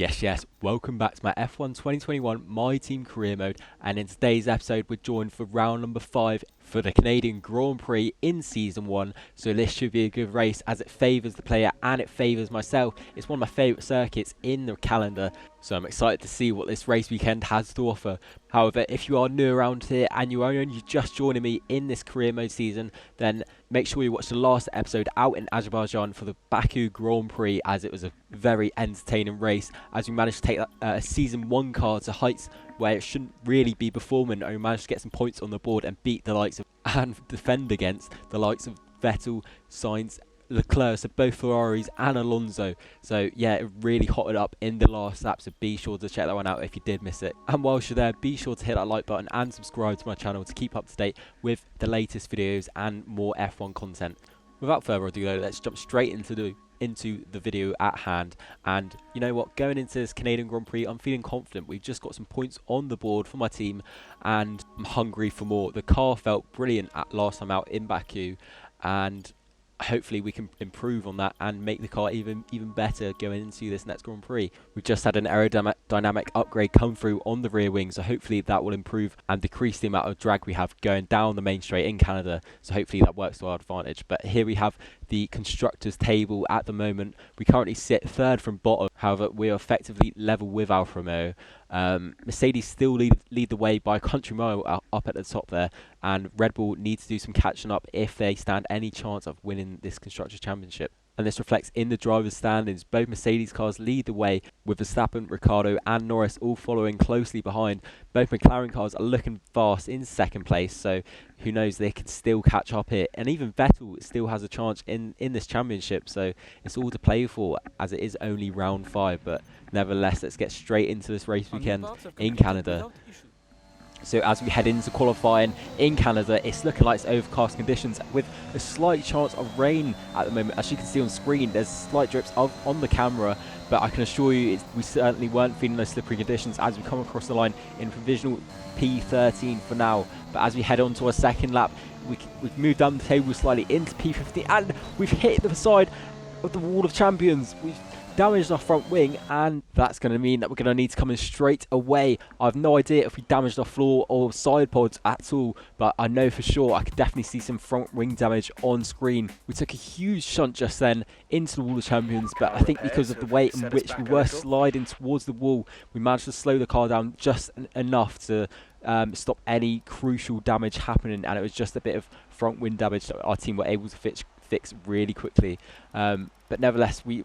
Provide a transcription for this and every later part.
Yes, welcome back to my F1 2021 My Team Career Mode, and in today's episode we're joined for round number 5 for the Canadian Grand Prix in Season 1, so this should be a good race as it favours the player and it favours myself. It's one of my favourite circuits in the calendar, so I'm excited to see what this race weekend has to offer. However, if you are new around here and you're just joining me in this career mode season, then make sure you watch the last episode out in Azerbaijan for the Baku Grand Prix, as it was a very entertaining race as we managed to take a Season 1 car to heights where it shouldn't really be performing, and we managed to get some points on the board and beat the likes of and defend against the likes of Vettel, Sainz, Leclerc, so both Ferraris and Alonso. So yeah, it really hotted up in the last lap, so be sure to check that one out if you did miss it. And whilst you're there, be sure to hit that like button and subscribe to my channel to keep up to date with the latest videos and more F1 content. Without further ado though, let's jump straight into the video at hand. And you know what, going into this Canadian Grand Prix, I'm feeling confident. We've just got some points on the board for my team and I'm hungry for more. The car felt brilliant at last time out in Baku, and hopefully we can improve on that and make the car even better going into this next Grand Prix. We've just had an aerodynamic upgrade come through on the rear wing, so hopefully that will improve and decrease the amount of drag we have going down the main straight in Canada, so hopefully that works to our advantage. But here we have the constructors table at the moment. We currently sit third from bottom, however we are effectively level with Alfa Romeo. Mercedes still lead the way by a country mile up at the top there, and Red Bull need to do some catching up if they stand any chance of winning this Constructors' Championship. And this reflects in the drivers' standings. Both Mercedes cars lead the way, with Verstappen, Ricciardo and Norris all following closely behind. Both McLaren cars are looking fast in second place, so who knows, they can still catch up here. And even Vettel still has a chance in this championship, so it's all to play for as it is only round 5. But nevertheless, let's get straight into this race weekend in Canada. So as we head into qualifying in Canada, it's looking like it's overcast conditions with a slight chance of rain at the moment. As you can see on screen, there's slight drips on the camera, but I can assure you we certainly weren't feeling those slippery conditions as we come across the line in provisional P13 for now. But as we head on to our second lap, we've moved down the table slightly into P15, and we've hit the side of the Wall of Champions. We've damaged our front wing, and that's going to mean that we're going to need to come in straight away. I have no idea if we damaged our floor or side pods at all, but I know for sure I could definitely see some front wing damage on screen. We took a huge shunt just then into the Wall of Champions, but I think because of the way in which we were sliding towards the wall, we managed to slow the car down just enough to stop any crucial damage happening, and it was just a bit of front wing damage that our team were able to fix really quickly. But nevertheless, we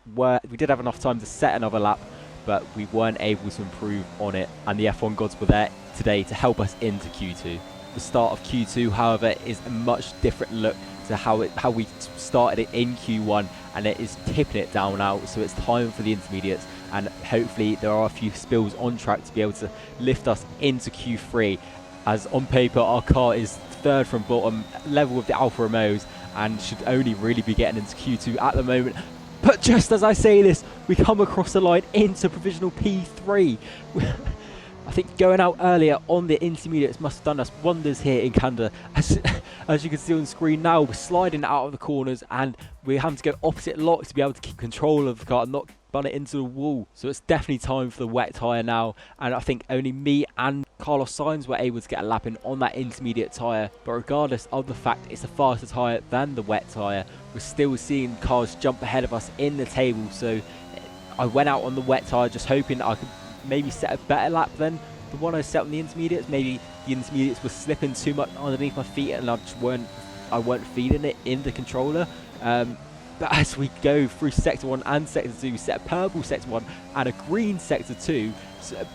did have enough time to set another lap, but we weren't able to improve on it, and the F1 gods were there today to help us into Q2. The start of Q2, however, is a much different look to how we started it in Q1, and it is tipping it down now, so it's time for the intermediates, and hopefully there are a few spills on track to be able to lift us into Q3, as on paper our car is third from bottom, level with the Alfa Romeos, and should only really be getting into Q2 at the moment. But just as I say this, we come across the line into provisional P3. I think going out earlier on the intermediates must have done us wonders here in Canada. As you can see on screen now, we're sliding out of the corners and we're having to go opposite locks to be able to keep control of the car and not run it into the wall. So it's definitely time for the wet tyre now, and I think only me and Carlos Sainz were able to get a lap in on that intermediate tyre. But regardless of the fact it's a faster tyre than the wet tyre, we're still seeing cars jump ahead of us in the table. So I went out on the wet tyre just hoping I could maybe set a better lap than the one I set on the intermediates. Maybe the intermediates were slipping too much underneath my feet and I weren't feeding it in the controller. But as we go through Sector 1 and Sector 2, we set a purple Sector 1 and a green Sector 2. So,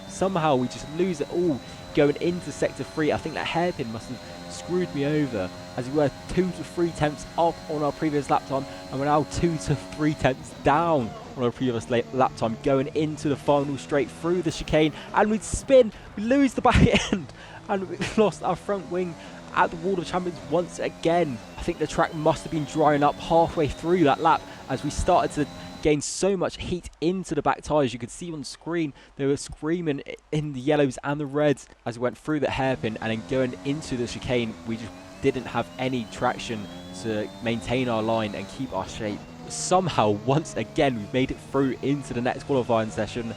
somehow we just lose it all going into Sector 3. I think that hairpin must have screwed me over, as we were 2 to 3 tenths up on our previous lap time, and we're now 2 to 3 tenths down on our previous lap time going into the final straight through the chicane, and we'd spin, we lose the back end, and we've lost our front wing at the Wall of Champions once again. I think the track must have been drying up halfway through that lap as we started to gain so much heat into the back tyres. You could see on screen they were screaming in the yellows and the reds as we went through the hairpin, and then going into the chicane we just didn't have any traction to maintain our line and keep our shape. somehow, once again, we've made it through into the next qualifying session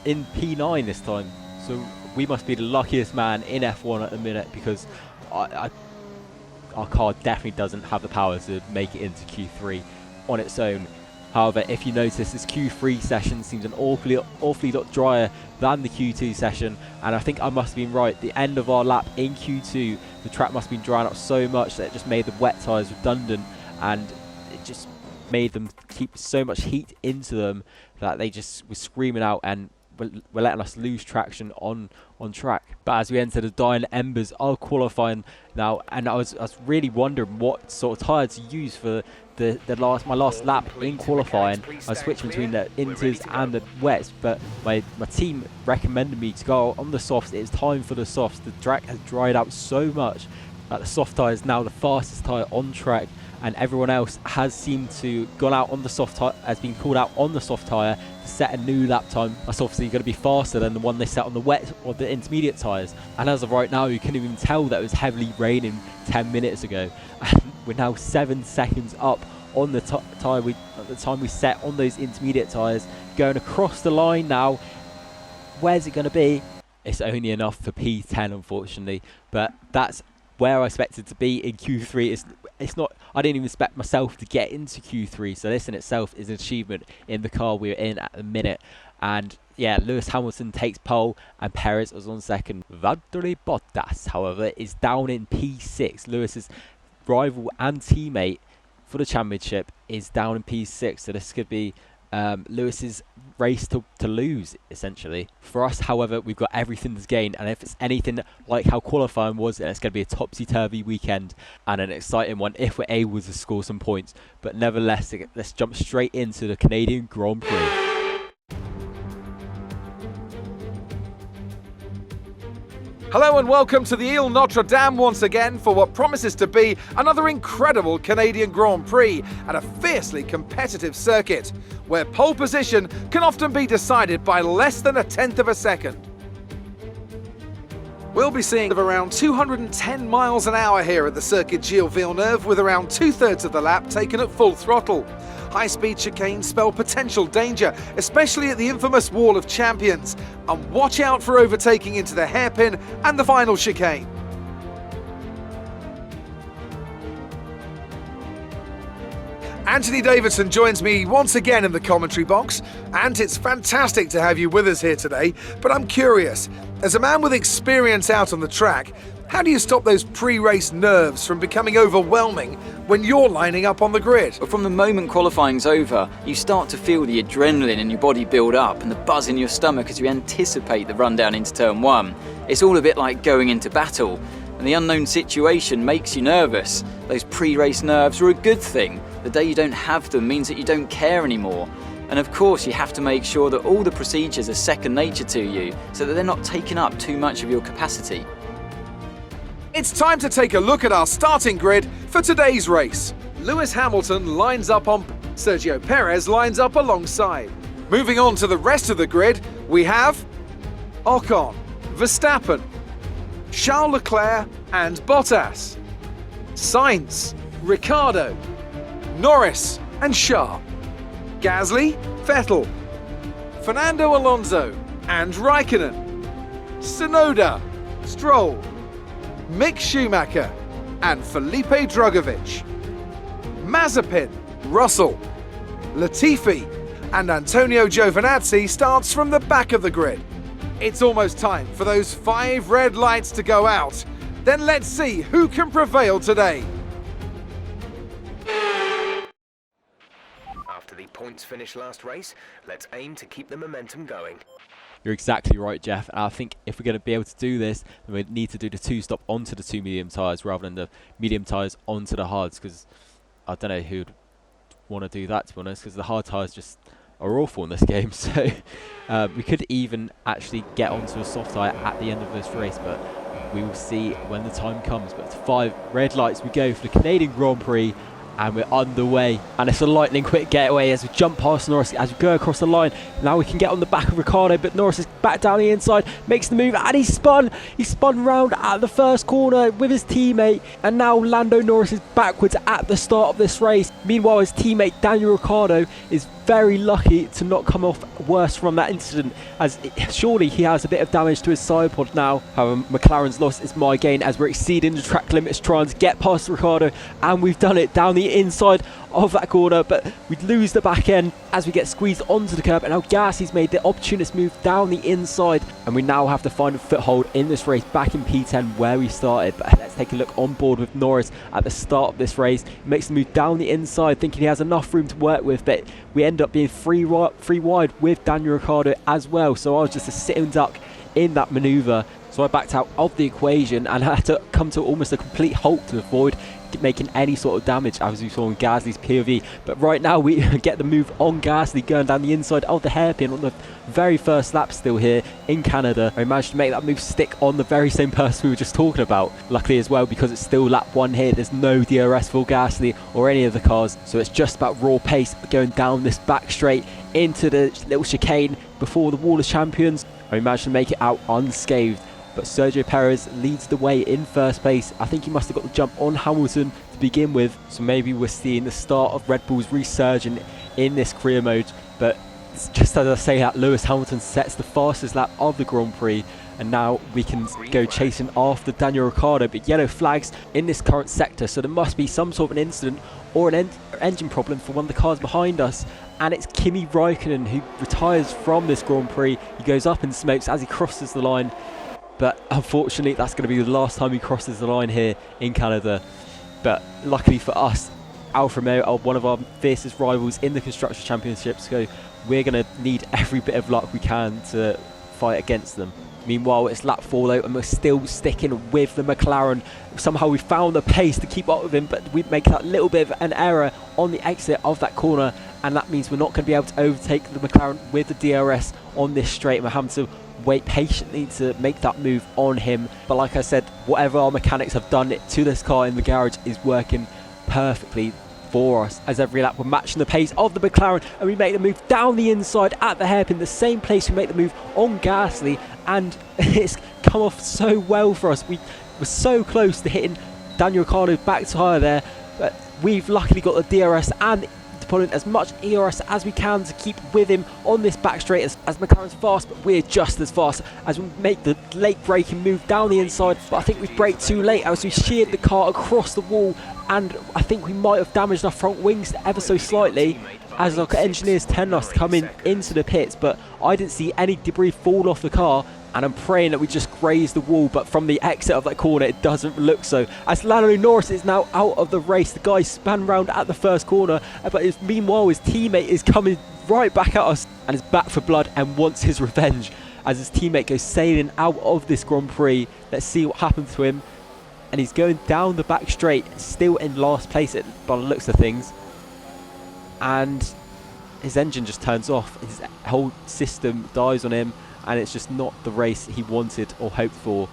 in P9 this time. So we must be the luckiest man in F1 at the minute, because our car definitely doesn't have the power to make it into Q3 on its own. However, if you notice, this Q3 session seems an awfully lot drier than the Q2 session, and I think I must have been right. The end of our lap in Q2, the track must have been drying up so much that it just made the wet tyres redundant, and it just made them keep so much heat into them that they just were screaming out and were letting us lose traction on track. But as we enter the dying embers of qualifying now, and I was really wondering what sort of tyre to use for my last lap in qualifying. I was switching between the inters and the wets, but my team recommended me to go on the softs. It's time for the softs. The track has dried out so much that the soft tyre is now the fastest tyre on track, and everyone else has seemed to gone out on the soft tyre, has been called out on the soft tyre to set a new lap time. That's obviously going to be faster than the one they set on the wet or the intermediate tyres. And as of right now, you couldn't even tell that it was heavily raining 10 minutes ago. And we're now 7 seconds up on the tyre at the time we set on those intermediate tyres, going across the line now. Where's it going to be? It's only enough for P10, unfortunately, but that's where I expected to be in Q3. It's not. I didn't even expect myself to get into Q3, so this in itself is an achievement in the car we're in at the minute. And yeah, Lewis Hamilton takes pole and Perez was on second. Valtteri Bottas, however, is down in P6. Lewis's rival and teammate for the championship is down in P6, so this could be Lewis's race to lose, essentially. For us, however, we've got everything to gain, and if it's anything like how qualifying was, then it's going to be a topsy-turvy weekend and an exciting one if we're able to score some points. But nevertheless, let's jump straight into the Canadian Grand Prix. Hello and welcome to the Ile Notre Dame once again for what promises to be another incredible Canadian Grand Prix at a fiercely competitive circuit, where pole position can often be decided by less than 1/10 of a second. We'll be seeing around 210 miles an hour here at the Circuit Gilles Villeneuve, with around 2/3 of the lap taken at full throttle. High-speed chicanes spell potential danger, especially at the infamous Wall of Champions, and watch out for overtaking into the hairpin and the final chicane. Anthony Davidson joins me once again in the commentary box, and it's fantastic to have you with us here today. But I'm curious, as a man with experience out on the track, how do you stop those pre-race nerves from becoming overwhelming when you're lining up on the grid? From the moment qualifying's over, you start to feel the adrenaline in your body build up and the buzz in your stomach as you anticipate the run down into turn 1. It's all a bit like going into battle, and the unknown situation makes you nervous. Those pre-race nerves are a good thing. The day you don't have them means that you don't care anymore. And of course, you have to make sure that all the procedures are second nature to you, so that they're not taking up too much of your capacity. It's time to take a look at our starting grid for today's race. Lewis Hamilton lines up on, Sergio Perez lines up alongside. Moving on to the rest of the grid, we have Ocon, Verstappen, Charles Leclerc and Bottas, Sainz, Ricciardo, Norris and Sharp, Gasly, Vettel, Fernando Alonso and Raikkonen, Tsunoda, Stroll, Mick Schumacher and Felipe Drugovich, Mazepin, Russell, Latifi and Antonio Giovinazzi starts from the back of the grid. It's almost time for those 5 red lights to go out. Then let's see who can prevail today. After the points finish last race, let's aim to keep the momentum going. You're exactly right, Jeff. And I think if we're going to be able to do this, then we need to do the 2-stop onto the 2 medium tyres rather than the medium tyres onto the hards, because I don't know who'd want to do that, to be honest, because the hard tyres just are awful in this game. So we could even actually get onto a soft tyre at the end of this race, but we will see when the time comes. But to 5 red lights we go for the Canadian Grand Prix, And we're underway, and it's a lightning quick getaway as we jump past Norris, as we go across the line. Now we can get on the back of Ricciardo, but Norris is back down the inside, makes the move, and he spun round at the first corner with his teammate, and now Lando Norris is backwards at the start of this race. Meanwhile, his teammate Daniel Ricciardo is very lucky to not come off worse from that incident, as surely he has a bit of damage to his side pod now. However, McLaren's loss is my gain as we're exceeding the track limits trying to get past Ricciardo, and we've done it down the inside of that corner, but we lose the back end as we get squeezed onto the curb, and now Gasly's made the opportunist move down the inside, and we now have to find a foothold in this race back in P10 where we started. But let's take a look on board with Norris at the start of this race. He makes the move down the inside thinking he has enough room to work with, but we end up being free wide with Daniel Ricciardo as well, so I was just a sitting duck in that manoeuvre. So I backed out of the equation and had to come to almost a complete halt to avoid making any sort of damage, as we saw on Gasly's POV. But right now we get the move on Gasly going down the inside of the hairpin on the very first lap still here in Canada. I managed to make that move stick on the very same person we were just talking about. Luckily as well, because it's still lap 1 here, there's no DRS for Gasly or any of the cars, so it's just about raw pace going down this back straight into the little chicane before the Wall of Champions. I managed to make it out unscathed, but Sergio Perez leads the way in first place. I think he must have got the jump on Hamilton to begin with, so maybe we're seeing the start of Red Bull's resurgence in this career mode. But just as I say that, Lewis Hamilton sets the fastest lap of the Grand Prix, and now we can go chasing after Daniel Ricciardo. But yellow flags in this current sector, so there must be some sort of an incident or an engine problem for one of the cars behind us, and it's Kimi Raikkonen who retires from this Grand Prix. He goes up in smokes as he crosses the line, but unfortunately that's going to be the last time he crosses the line here in Canada. But luckily for us, Alfa Romeo are one of our fiercest rivals in the Constructors' Championship, so we're going to need every bit of luck we can to fight against them. Meanwhile, it's lap 4 though, and we're still sticking with the McLaren. Somehow we found the pace to keep up with him, but we make that little bit of an error on the exit of that corner, and that means we're not going to be able to overtake the McLaren with the DRS on this straight. We're having to wait patiently to make that move on him. But like I said, whatever our mechanics have done to this car in the garage is working perfectly for us, as every lap we're matching the pace of the McLaren, and we make the move down the inside at the hairpin, the same place we make the move on Gasly, and it's come off so well for us. We were so close to hitting Daniel Ricciardo's back tyre there, but we've luckily got the DRS and pulling as much ERS as we can to keep with him on this back straight, as McLaren's fast, but we're just as fast as we make the late braking move down the inside. But I think we've braked too late as we sheared the car across the wall, and I think we might have damaged our front wings ever so slightly, as our engineers tell us to come into the pits, but I didn't see any debris fall off the car, and I'm praying that we just grazed the wall. But from the exit of that corner, it doesn't look so, as Lando Norris is now out of the race. The guy span round at the first corner, but meanwhile his teammate is coming right back at us and is back for blood and wants his revenge, as his teammate goes sailing out of this Grand Prix. Let's see what happens to him, and he's going down the back straight, still in last place by the looks of things, and his engine just turns off. His whole system dies on him, and it's just not the race he wanted or hoped for.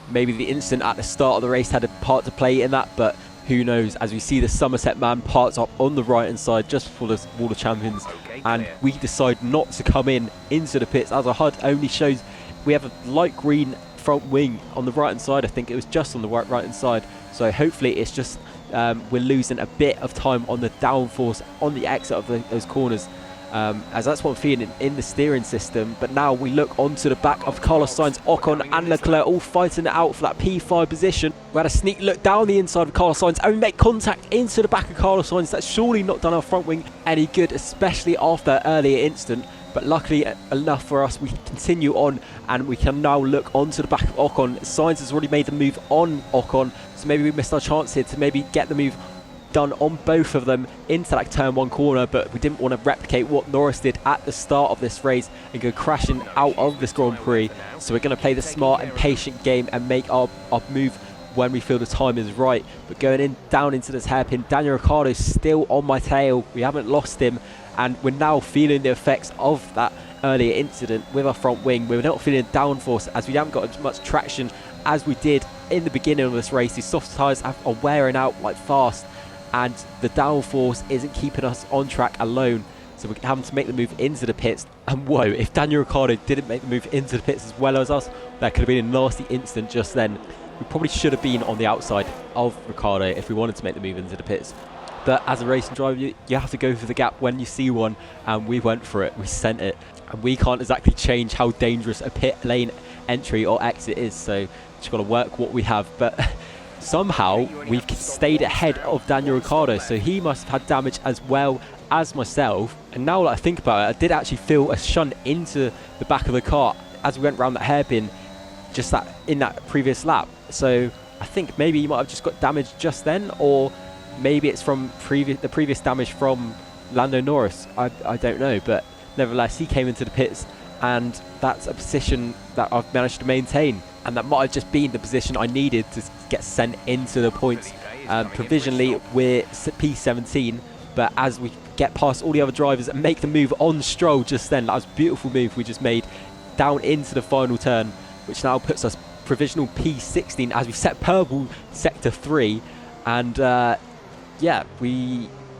Maybe the incident at the start of the race had a part to play in that, but who knows, as we see the Somerset man parts up on the right hand side just before the Wall of Champions, and we decide not to come into the pits, as our HUD only shows we have a light green front wing on the right hand side. I think it was just on the right hand side, so hopefully it's just we're losing a bit of time on the downforce on the exit of those corners, as that's what I'm feeling in the steering system. But now we look onto the back of Carlos Sainz, Ocon and Leclerc all fighting it out for that P5 position. We had a sneak look down the inside of Carlos Sainz, and we make contact into the back of Carlos Sainz. That's surely not done our front wing any good, especially after that earlier incident. But luckily enough for us, we continue on, and we can now look onto the back of Ocon. Sainz has already made the move on Ocon, so maybe we missed our chance here to maybe get the move done on both of them into that turn 1 corner, but we didn't want to replicate what Norris did at the start of this race and go crashing out of this Grand Prix. So we're going to play the smart and patient game and make our move when we feel the time is right. But going down into this hairpin, Daniel Ricciardo is still on my tail. We haven't lost him, and we're now feeling the effects of that earlier incident with our front wing. We're not feeling downforce, as we haven't got as much traction as we did in the beginning of this race. These soft tyres are wearing out like fast, and the downforce isn't keeping us on track alone. So we're having to make the move into the pits. And whoa, if Daniel Ricciardo didn't make the move into the pits as well as us, that could have been a nasty incident just then. We probably should have been on the outside of Ricciardo if we wanted to make the move into the pits. But as a racing driver, you have to go for the gap when you see one, and we went for it. We sent it. And we can't exactly change how dangerous a pit lane entry or exit is, so just got to work what we have. But somehow we've stayed ahead of Daniel Ricciardo, so he must have had damage as well as myself. And now that I think about it, I did actually feel a shunt into the back of the car as we went around that hairpin just in that previous lap. So I think maybe he might have just got damaged just then, or maybe it's from the previous damage from Lando Norris. I don't know, but nevertheless he came into the pits, and that's a position that I've managed to maintain, and that might have just been the position I needed to get sent into the points. Provisionally we're P17, but as we get past all the other drivers and make the move on Stroll just then, that was a beautiful move we just made down into the final turn, which now puts us provisional P16 as we set purple sector 3. And yeah,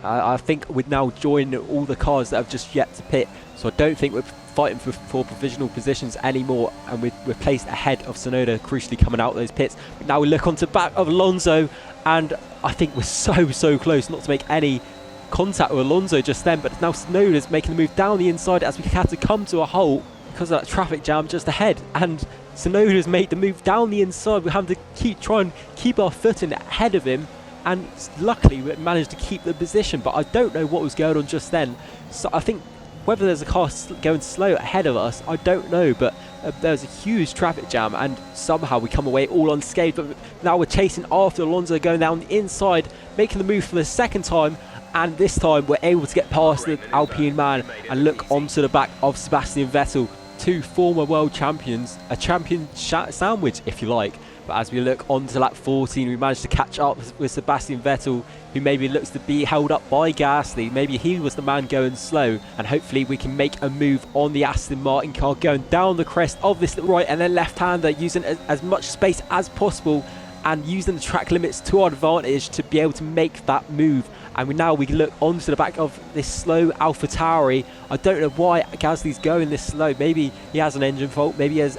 I think we'd now join all the cars that have just yet to pit, so I don't think we're fighting for provisional positions anymore, and we're placed ahead of Tsunoda, crucially coming out of those pits. But now we look onto the back of Alonso, and I think we're so close not to make any contact with Alonso just then, but now Tsunoda's making the move down the inside as we had to come to a halt because of that traffic jam just ahead, and Tsunoda's made the move down the inside. We have to try and keep our footing ahead of him, and luckily we managed to keep the position, but I don't know what was going on just then. So I think whether there's a car going slow ahead of us, I don't know, but there's a huge traffic jam, and somehow we come away all unscathed. But now we're chasing after Alonso, going down the inside, making the move for the second time, and this time we're able to get past the Alpine man and look onto the back of Sebastian Vettel. Two former world champions, a champion sandwich if you like. But as we look on to lap 14, we managed to catch up with Sebastian Vettel, who maybe looks to be held up by Gasly. Maybe he was the man going slow, and hopefully we can make a move on the Aston Martin car, going down the crest of this right and then left-hander, using as much space as possible and using the track limits to our advantage to be able to make that move. And we look onto the back of this slow AlphaTauri. I don't know why Gasly's going this slow. Maybe he has an engine fault, maybe he has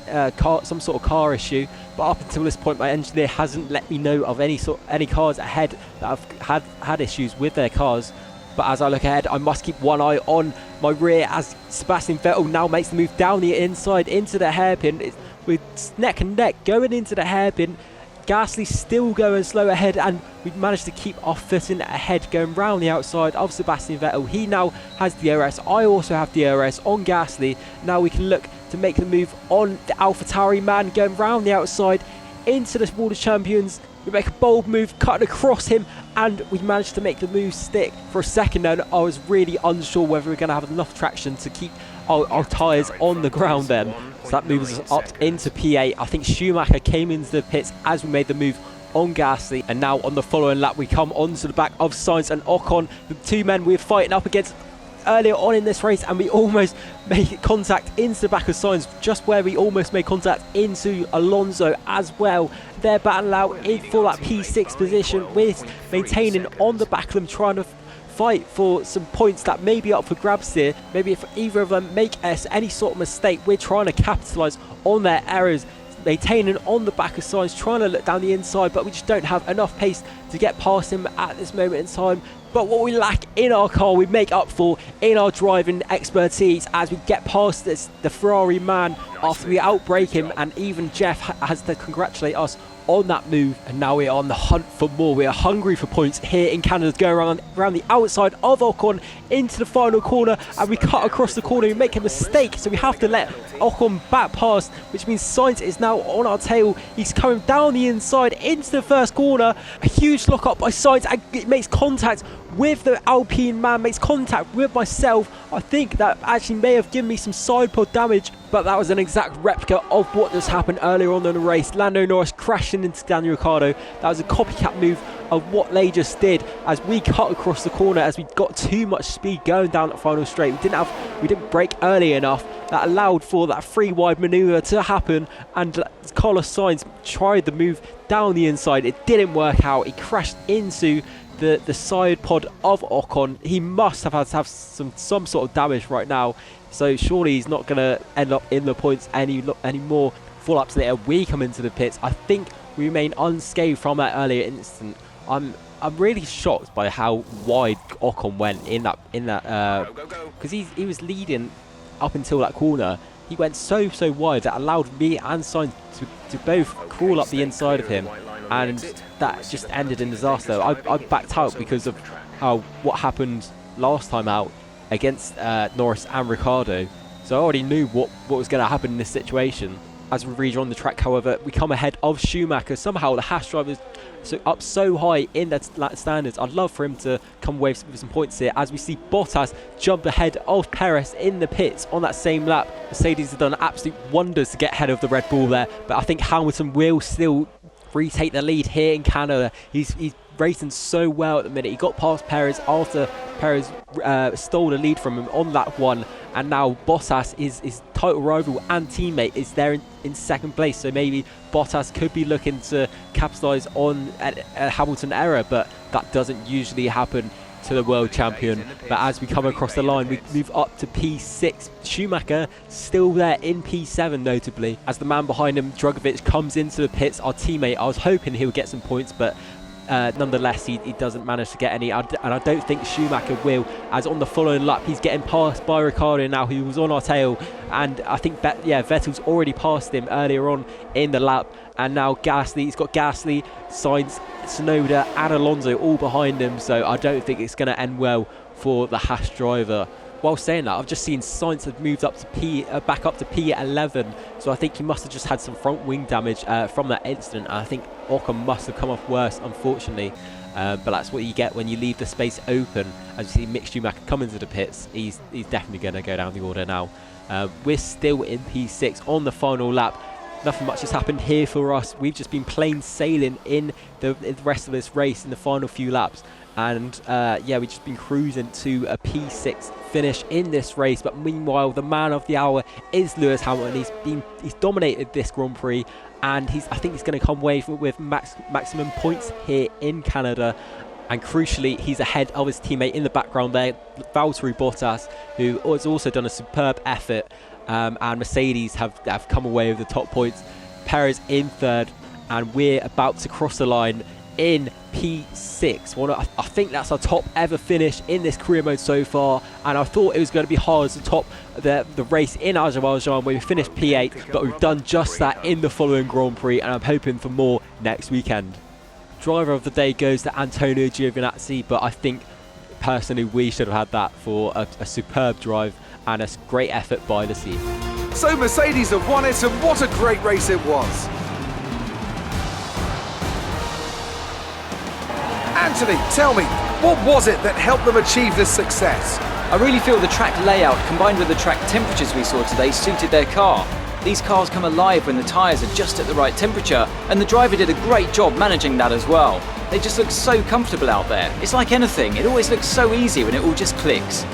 some sort of car issue, but up until this point my engineer hasn't let me know of any cars ahead that have had issues with their cars. But as I look ahead, I must keep one eye on my rear as Sebastian Vettel now makes the move down the inside into the hairpin. We're neck and neck going into the hairpin. Gasly still going slow ahead, and we've managed to keep our footing ahead, going round the outside of Sebastian Vettel. He now has DRS. I also have DRS on Gasly. Now we can look to make the move on the AlphaTauri man, going round the outside into the World Champions. We make a bold move, cutting across him, and we managed to make the move stick. For a second then, I was really unsure whether we're going to have enough traction to keep our tyres on the ground then. So that moves us up into P8. I think Schumacher came into the pits as we made the move on Gasly, and now on the following lap we come onto the back of Sainz and Ocon, the two men we were fighting up against earlier on in this race, and we almost made contact into the back of Sainz, just where we almost made contact into Alonso as well. They're battling out for that P6 position. We're maintaining on the back of them, trying to fight for some points that may be up for grabs here. Maybe if either of them make us any sort of mistake, we're trying to capitalise on their errors, maintaining on the back of Sainz, trying to look down the inside, but we just don't have enough pace to get past him at this moment in time. But what we lack in our car, we make up for in our driving expertise as we get past the Ferrari man after we outbrake him, and even Jeff has to congratulate us on that move. And now we're on the hunt for more. We are hungry for points here in Canada, going around the outside of Ocon into the final corner, and we cut across the corner. We make a mistake, so we have to let Ocon back past, which means Sainz is now on our tail. He's coming down the inside into the first corner. A huge lock up by Sainz, and it makes contact with the Alpine man, makes contact with myself. I think that actually may have given me some side pod damage, but that was an exact replica of what just happened earlier on in the race. Lando Norris crashing into Daniel Ricciardo. That was a copycat move of what they just did as we cut across the corner, as we got too much speed going down that final straight. We didn't brake early enough. That allowed for that free wide manoeuvre to happen, and Carlos Sainz tried the move down the inside. It didn't work out. He crashed into the side pod of Ocon. He must have had to have some sort of damage right now, so surely he's not going to end up in the points any more. 4 laps later, we come into the pits. I think we remain unscathed from that earlier incident. I'm really shocked by how wide Ocon went in that because he was leading up until that corner. He went so wide that allowed me and Sainz to both crawl up the inside of him, and that just ended in disaster. I backed out because of what happened last time out against Norris and Ricciardo, so I already knew what was going to happen in this situation. As we rejoin the track, however, we come ahead of Schumacher. Somehow the Haas driver is up so high in that standards. I'd love for him to come away with some points here, as we see Bottas jump ahead of Perez in the pits on that same lap. Mercedes have done absolute wonders to get ahead of the Red Bull there, but I think Hamilton will still retake the lead here in Canada. He's racing so well at the minute. He got past Perez after Perez stole the lead from him on lap 1, and now Bottas, his title rival and teammate, is there in second place, so maybe Bottas could be looking to capitalise on a Hamilton error, but that doesn't usually happen to the world champion. But as we come across the line, we move up to P6. Schumacher still there in P7, notably, as the man behind him, Drugovich, comes into the pits. Our teammate, I was hoping he would get some points, but nonetheless, he doesn't manage to get any, and I don't think Schumacher will, as on the following lap he's getting passed by Ricciardo now, who was on our tail, and I think Vettel's already passed him earlier on in the lap, and now he's got Gasly, Sainz, Tsunoda and Alonso all behind him, so I don't think it's going to end well for the Haas driver. While saying that, I've just seen Sainz have moved up to back up to P11, so I think he must have just had some front wing damage from that incident, and I think Ocon must have come off worse, unfortunately. But that's what you get when you leave the space open. As you see Mick Schumacher come into the pits, he's definitely going to go down the order now. We're still in P6 on the final lap. Nothing much has happened here for us. We've just been plain sailing in the rest of this race in the final few laps. And we've just been cruising to a P6 finish in this race. But meanwhile, the man of the hour is Lewis Hamilton. He's dominated this Grand Prix, and I think he's going to come away with maximum points here in Canada. And crucially, he's ahead of his teammate in the background there, Valtteri Bottas, who has also done a superb effort. And Mercedes have come away with the top points. Perez in third, and we're about to cross the line in P6. Well, I think that's our top ever finish in this career mode so far, and I thought it was going to be hard to top the race in Azerbaijan where we finished P8, but we've done just that in the following Grand Prix, and I'm hoping for more next weekend. Driver of the day goes to Antonio Giovinazzi, but I think personally we should have had that for a superb drive and a great effort by the team. So Mercedes have won it, and what a great race it was. Anthony, tell me, what was it that helped them achieve this success? I really feel the track layout combined with the track temperatures we saw today suited their car. These cars come alive when the tyres are just at the right temperature, and the driver did a great job managing that as well. They just look so comfortable out there. It's like anything, it always looks so easy when it all just clicks.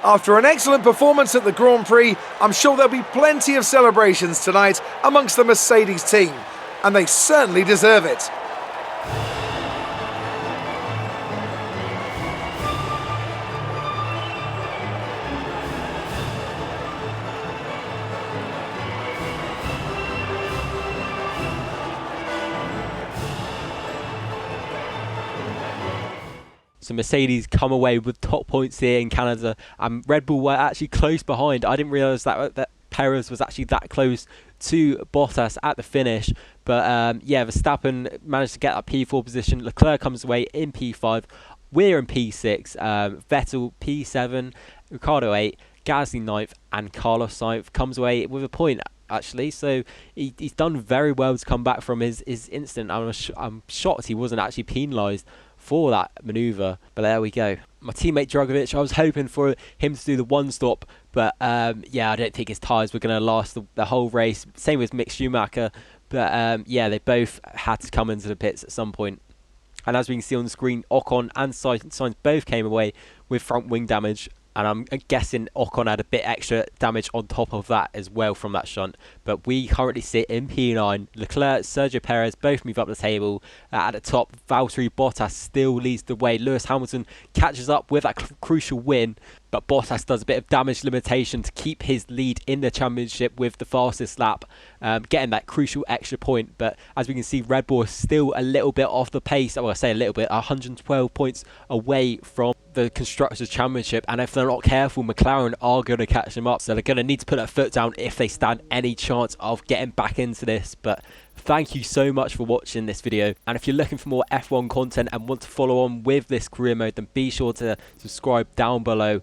After an excellent performance at the Grand Prix, I'm sure there'll be plenty of celebrations tonight amongst the Mercedes team, and they certainly deserve it. So Mercedes come away with top points here in Canada, and Red Bull were actually close behind. I didn't realise that Perez was actually that close to Bottas at the finish. But Verstappen managed to get that P4 position. Leclerc comes away in P5. We're in P6. Vettel P7, Ricciardo 8, Gasly 9th, and Carlos Sainz comes away with a point, actually. So he's done very well to come back from his incident. I'm shocked he wasn't actually penalised for that manoeuvre, but there we go. My teammate Drugovich, I was hoping for him to do the one stop, but I don't think his tyres were going to last the whole race. Same with Mick Schumacher, but they both had to come into the pits at some point. And as we can see on the screen, Ocon and Sainz both came away with front wing damage. and I'm guessing Ocon had a bit extra damage on top of that as well from that shunt. But we currently sit in P9. Leclerc, Sergio Perez both move up the table. At the top, Valtteri Bottas still leads the way. Lewis Hamilton catches up with that crucial win, but Bottas does a bit of damage limitation to keep his lead in the championship with the fastest lap, getting that crucial extra point. But as we can see, Red Bull is still a little bit off the pace. Well, I say a little bit, 112 points away from the Constructors' Championship, and if they're not careful, McLaren are going to catch them up. So they're going to need to put their foot down if they stand any chance of getting back into this. But thank you so much for watching this video, and if you're looking for more F1 content and want to follow on with this career mode, then be sure to subscribe down below.